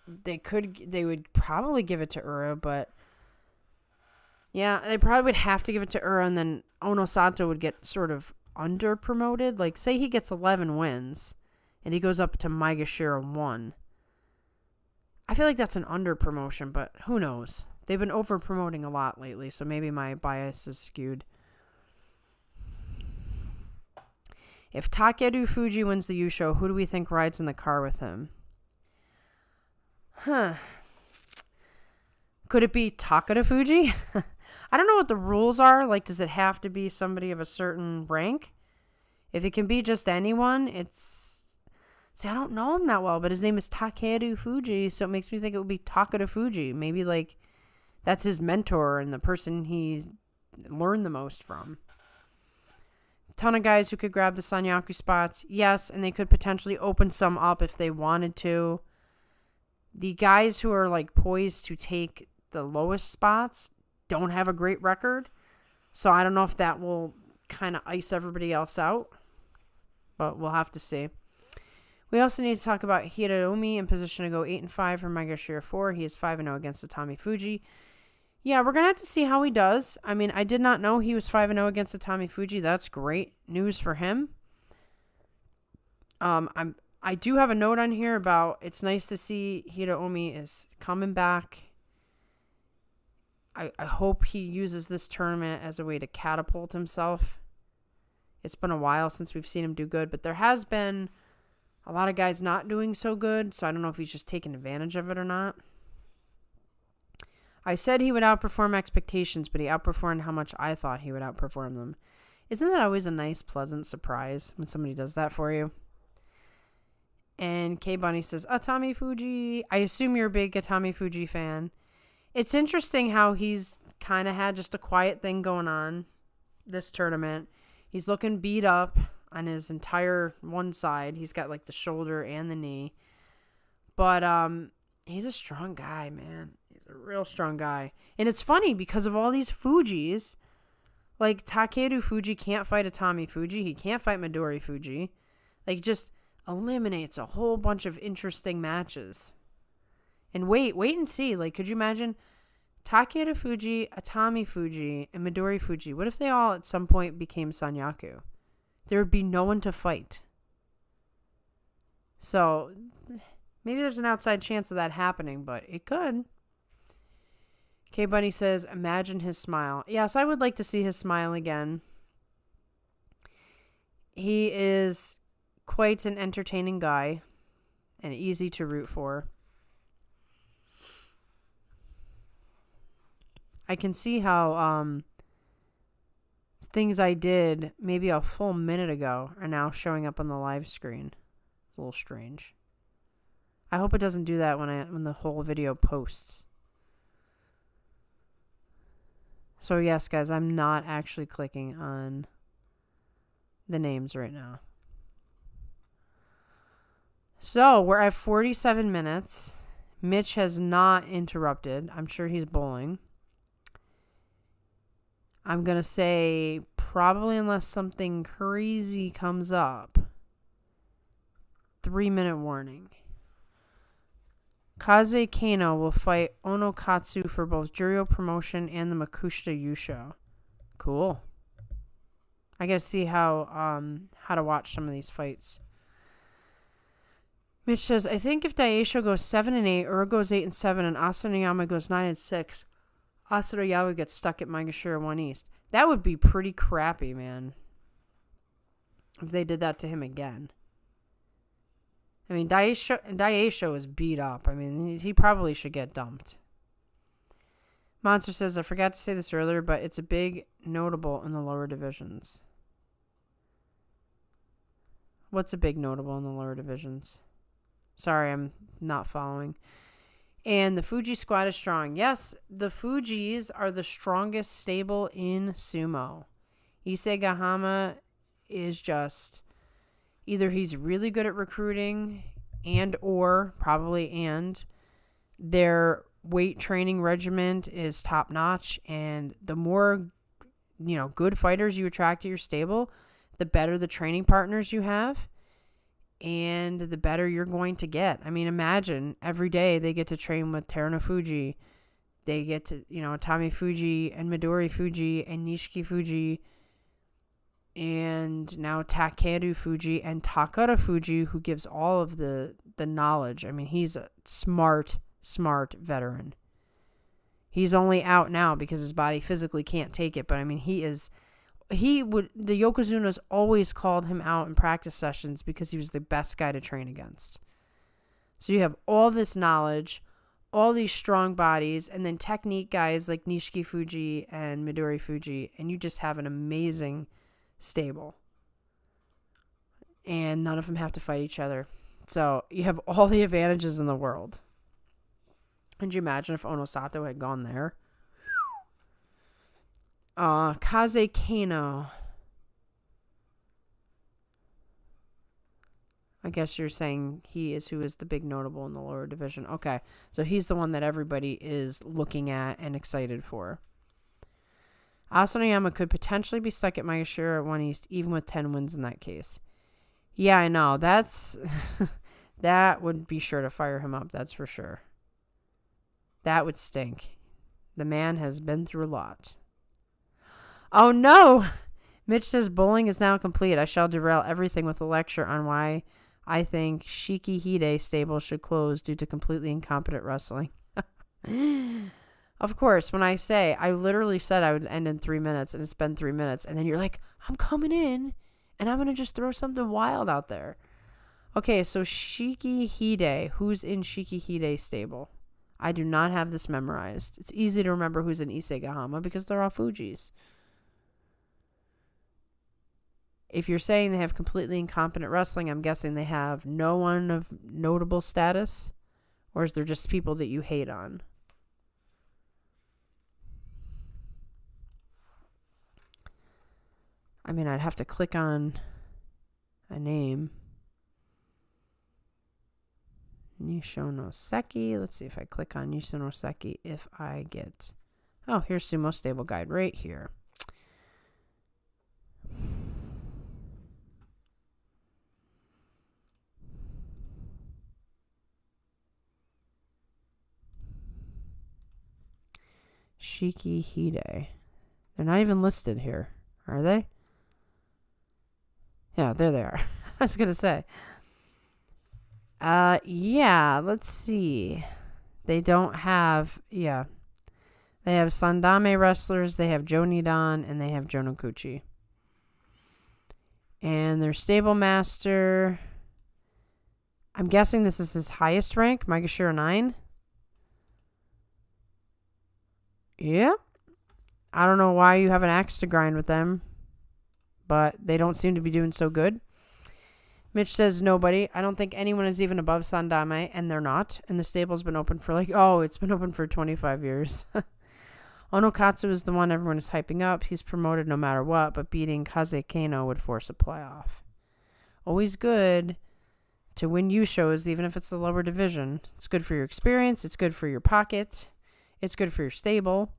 [SPEAKER 1] they would probably give it to Ura, but yeah, they probably would have to give it to Ura, and then Onosato would get sort of under promoted. Like, say he gets 11 wins and he goes up to Maegashira 1. I feel like that's an under promotion, but who knows? They've been over promoting a lot lately, so maybe my bias is skewed. If Takeru Fuji wins the Yusho, who do we think rides in the car with him? Could it be Takeda Fuji? I don't know what the rules are. Like, does it have to be somebody of a certain rank? If it can be just anyone, it's... See, I don't know him that well, but his name is Takeru Fuji, so it makes me think it would be Takeda Fuji. Maybe, like, that's his mentor and the person he's learned the most from. Ton of guys who could grab the Sanyaku spots. Yes, and they could potentially open some up if they wanted to. The guys who are like poised to take the lowest spots don't have a great record. So I don't know if that will kind of ice everybody else out. but we'll have to see. We also need to talk about Hiromi in position to go 8-5 for Maegashira 4. He is 5-0 against Atami Fuji. Yeah, we're going to have to see how he does. I mean, I did not know he was 5-0 against Atami Fuji. That's great news for him. I do have a note on here about it's nice to see Hiromi is coming back. I hope he uses this tournament as a way to catapult himself. It's been a while since we've seen him do good, but there has been a lot of guys not doing so good, so I don't know if he's just taking advantage of it or not. I said he would outperform expectations, but he outperformed how much I thought he would outperform them. Isn't that always a nice, pleasant surprise when somebody does that for you? And K-Bunny says, Atami Fuji. I assume you're a big Atami Fuji fan. It's interesting how he's kind of had just a quiet thing going on this tournament. He's looking beat up on his entire one side. He's got like the shoulder and the knee. But he's a strong guy, man. He's a real strong guy. And it's funny because of all these Fujis. Like Takeru Fuji can't fight Atami Fuji. He can't fight Midori Fuji. Like just eliminates a whole bunch of interesting matches. And wait and see. Like, could you imagine Takeru Fuji, Atami Fuji, and Midori Fuji? What if they all at some point became Sanyaku? There would be no one to fight. So, maybe there's an outside chance of that happening, but it could. K-Bunny says, imagine his smile. Yes, I would like to see his smile again. He is quite an entertaining guy and easy to root for. I can see how things I did maybe a full minute ago are now showing up on the live screen. It's a little strange. I hope it doesn't do that when the whole video posts. So yes, guys, I'm not actually clicking on the names right now. So we're at 47 minutes. Mitch has not interrupted. I'm sure he's bowling. I'm going to say probably unless something crazy comes up. 3-minute warning. Kaze Kano will fight Onokatsu for both Juryo Promotion and the Makushita Yusho. Cool. I got to see how to watch some of these fights. Mitch says, I think if Daisho goes 7-8, Ura goes 8-7, and Asanoyama goes 9-6, Asanoyama gets stuck at Maegashira 1 East. That would be pretty crappy, man. If they did that to him again. I mean, Daisho is beat up. I mean, he probably should get dumped. Monster says, I forgot to say this earlier, but it's a big notable in the lower divisions. What's a big notable in the lower divisions? Sorry, I'm not following. And the Fuji squad is strong. Yes, the Fujis are the strongest stable in sumo. Issei Gahama is just either he's really good at recruiting and their weight training regimen is top notch, and the more good fighters you attract to your stable, the better the training partners you have. And the better you're going to get. I mean, imagine every day they get to train with Teruno Fuji. They get to, Atami Fuji and Midori Fuji and Nishiki Fuji. And now Takeru Fuji and Takara Fuji, who gives all of the knowledge. I mean, he's a smart veteran. He's only out now because his body physically can't take it. But, I mean, the Yokozunas always called him out in practice sessions because he was the best guy to train against. So you have all this knowledge, all these strong bodies, and then technique guys like Nishiki Fuji and Midori Fuji, and you just have an amazing stable. And none of them have to fight each other. So you have all the advantages in the world. Could you imagine if Onosato had gone there? Kaze Kano. I guess you're saying who is the big notable in the lower division. Okay, so he's the one that everybody is looking at and excited for. Asanoyama could potentially be stuck at Maegashira 1 East, even with 10 wins in that case. Yeah, I know. That's that would be sure to fire him up. That's for sure. That would stink. The man has been through a lot. Oh no! Mitch says bowling is now complete. I shall derail everything with a lecture on why I think Shikihide stable should close due to completely incompetent wrestling. Of course, when I say, I literally said I would end in 3 minutes, and it's been 3 minutes, and then you're like, I'm coming in, and I'm going to just throw something wild out there. Okay, so Shikihide. Who's in Shikihide stable? I do not have this memorized. It's easy to remember who's in Isegahama because they're all Fujis. If you're saying they have completely incompetent wrestling, I'm guessing they have no one of notable status, or is there just people that you hate on? I mean, I'd have to click on a name. Nishonoseki. Let's see if I click on Nishonoseki if I get... Oh, here's Sumo Stable Guide right here. Shikihide. They're not even listed here, are they? Yeah, there they are. I was going to say. Yeah, let's see. They don't have, yeah. They have Sandame wrestlers, they have Jonidan, and they have Jonokuchi. And their stable master, I'm guessing this is his highest rank, Maegashira 9. Yeah. I don't know why you have an axe to grind with them, but they don't seem to be doing so good. Mitch says nobody. I don't think anyone is even above Sandame, and they're not. And the stable's been open for it's been open for 25 years. Onokatsu is the one everyone is hyping up. He's promoted no matter what, but beating Kaze Kano would force a playoff. Always good to win shows, even if it's the lower division. It's good for your experience. It's good for your pocket. It's good for your stable.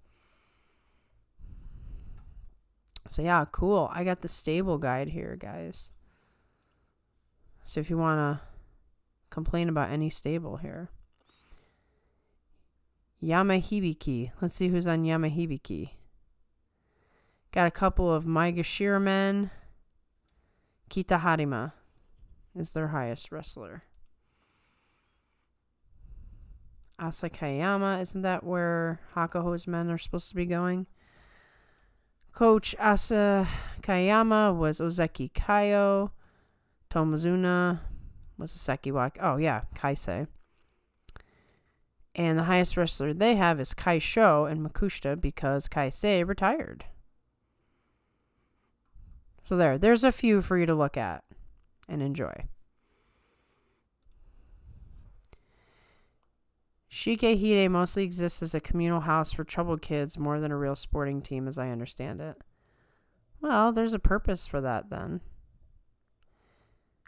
[SPEAKER 1] So yeah, cool. I got the stable guide here, guys. So if you want to complain about any stable here. Yamahibiki. Let's see who's on Yamahibiki. Got a couple of Maegashira men. Kita Harima is their highest wrestler. Asakayama, isn't that where Hakuho's men are supposed to be going? Coach Asakayama was Ozeki Kaio. Tomazuna was a Sekiwaki. Oh, yeah, Kaisei. And the highest wrestler they have is Kaisho and Makushita because Kaisei retired. So there's a few for you to look at and enjoy. Shikehide mostly exists as a communal house for troubled kids more than a real sporting team as I understand it. Well, there's a purpose for that then.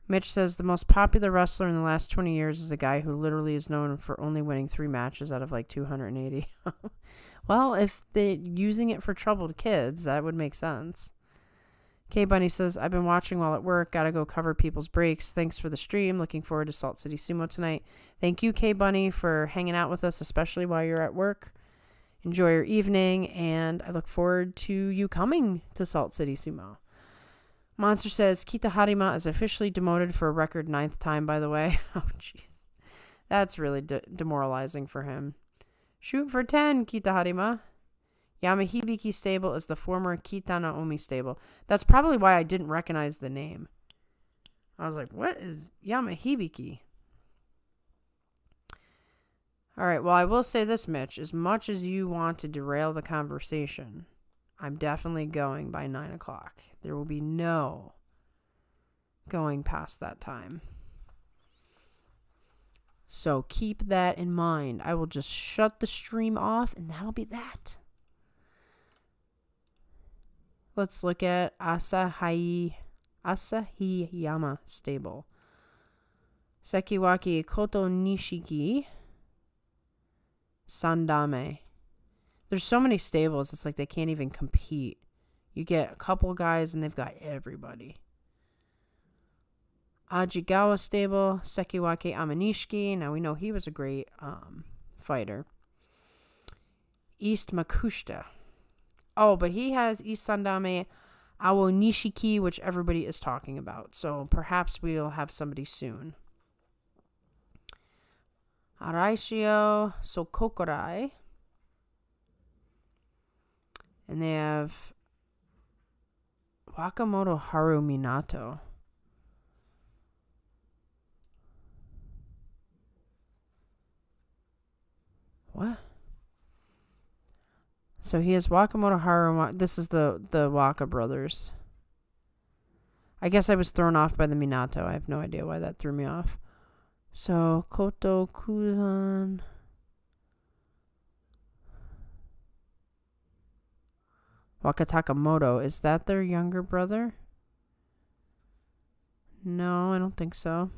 [SPEAKER 1] Mitch says the most popular wrestler in the last 20 years is a guy who literally is known for only winning 3 matches out of 280. Well, if they're using it for troubled kids, that would make sense. K-Bunny says, I've been watching while at work. Gotta go cover people's breaks. Thanks for the stream. Looking forward to Salt City Sumo tonight. Thank you, K-Bunny, for hanging out with us, especially while you're at work. Enjoy your evening, and I look forward to you coming to Salt City Sumo. Monster says, Kita Harima is officially demoted for a record 9th time, by the way. Oh, jeez. That's really demoralizing for him. Shoot for 10, Kita Harima. Yamahibiki stable is the former Kita Naomi stable. That's probably why I didn't recognize the name. I was like, what is Yamahibiki? All right, well, I will say this, Mitch. As much as you want to derail the conversation, I'm definitely going by 9 o'clock. There will be no going past that time. So keep that in mind. I will just shut the stream off, and that'll be that. Let's look at Asahiyama stable. Sekiwaki Koto Nishiki. Sandame. There's so many stables, it's like they can't even compete. You get a couple guys and they've got everybody. Ajigawa stable, Sekiwake Amanishiki. Now we know he was a great fighter. East Makushita. Oh, but he has East Sandame Awo Nishiki, which everybody is talking about. So perhaps we'll have somebody soon. Araishio Sokokurai. And they have Wakamoto Haru Minato. What? So he has Wakamoto Haru. This is the Waka brothers. I guess I was thrown off by the Minato. I have no idea why that threw me off. So Koto Kuzan. Wakatakamoto. Is that their younger brother? No, I don't think so.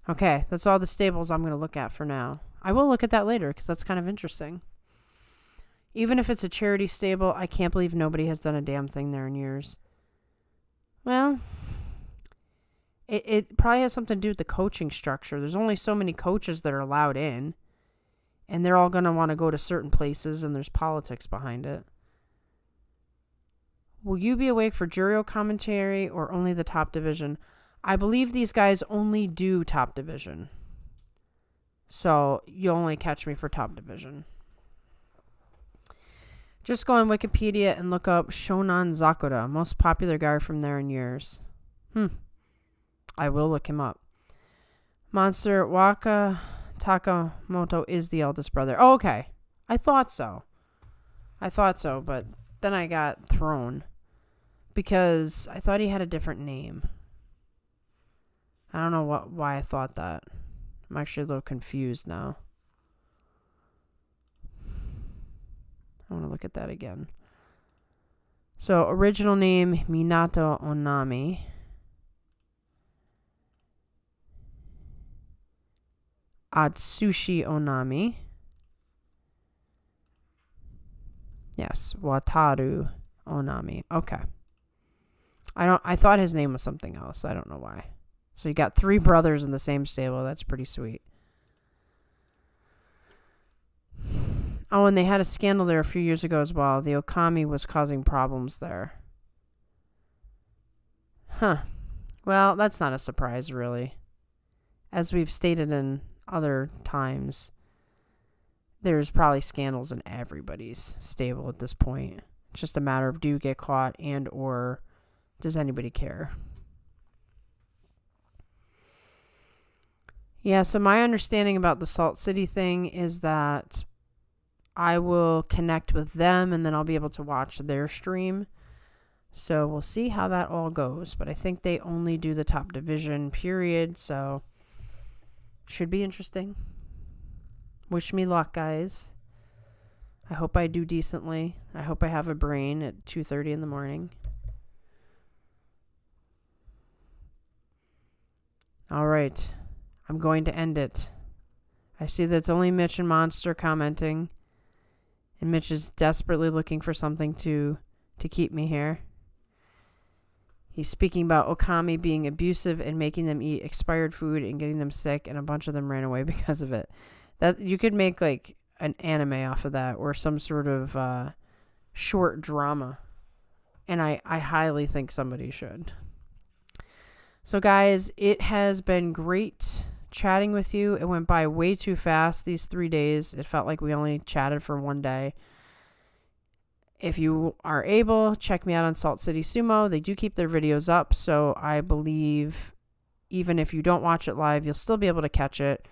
[SPEAKER 1] Okay, that's all the stables I'm going to look at for now. I will look at that later because that's kind of interesting. Even if it's a charity stable, I can't believe nobody has done a damn thing there in years. Well, it probably has something to do with the coaching structure. There's only so many coaches that are allowed in, and they're all going to want to go to certain places, and there's politics behind it. Will you be awake for Juryo commentary or only the top division? I believe these guys only do top division. So you'll only catch me for top division. Just go on Wikipedia and look up Shonan Zakura, most popular guy from there in years. I will look him up. Monster Waka Takamoto is the eldest brother. Oh, okay. I thought so, but then I got thrown because I thought he had a different name. I don't know why I thought that. I'm actually a little confused now. I want to look at that again. So, original name, Minato Onami. Atsushi Onami. Yes, Wataru Onami. Okay. I thought his name was something else. I don't know why. So you got 3 brothers in the same stable. That's pretty sweet. Oh, and they had a scandal there a few years ago as well. The Okami was causing problems there. Well, that's not a surprise, really. As we've stated in other times, there's probably scandals in everybody's stable at this point. It's just a matter of do you get caught and or does anybody care? Yeah, so my understanding about the Salt City thing is that I will connect with them and then I'll be able to watch their stream. So we'll see how that all goes. But I think they only do the top division, period. So should be interesting. Wish me luck, guys. I hope I do decently. I hope I have a brain at 2:30 in the morning. All right. I'm going to end it. I see that it's only Mitch and Monster commenting. And Mitch is desperately looking for something to keep me here. He's speaking about Okami being abusive and making them eat expired food and getting them sick, and a bunch of them ran away because of it. That you could make like an anime off of that or some sort of short drama. And I highly think somebody should. So guys, it has been great chatting with you. It went by way too fast these 3 days. It felt like we only chatted for one day. If you are able, check me out on Salt City Sumo. They do keep their videos up, so I believe even if you don't watch it live, you'll still be able to catch it.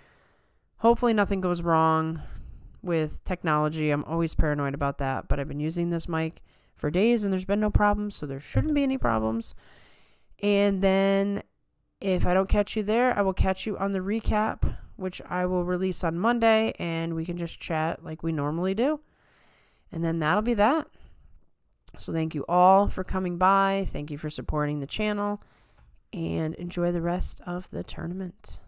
[SPEAKER 1] Hopefully nothing goes wrong with technology. I'm always paranoid about that, but I've been using this mic for days and there's been no problems, so there shouldn't be any problems. And then if I don't catch you there, I will catch you on the recap, which I will release on Monday, and we can just chat like we normally do. And then that'll be that. So thank you all for coming by. Thank you for supporting the channel, and enjoy the rest of the tournament.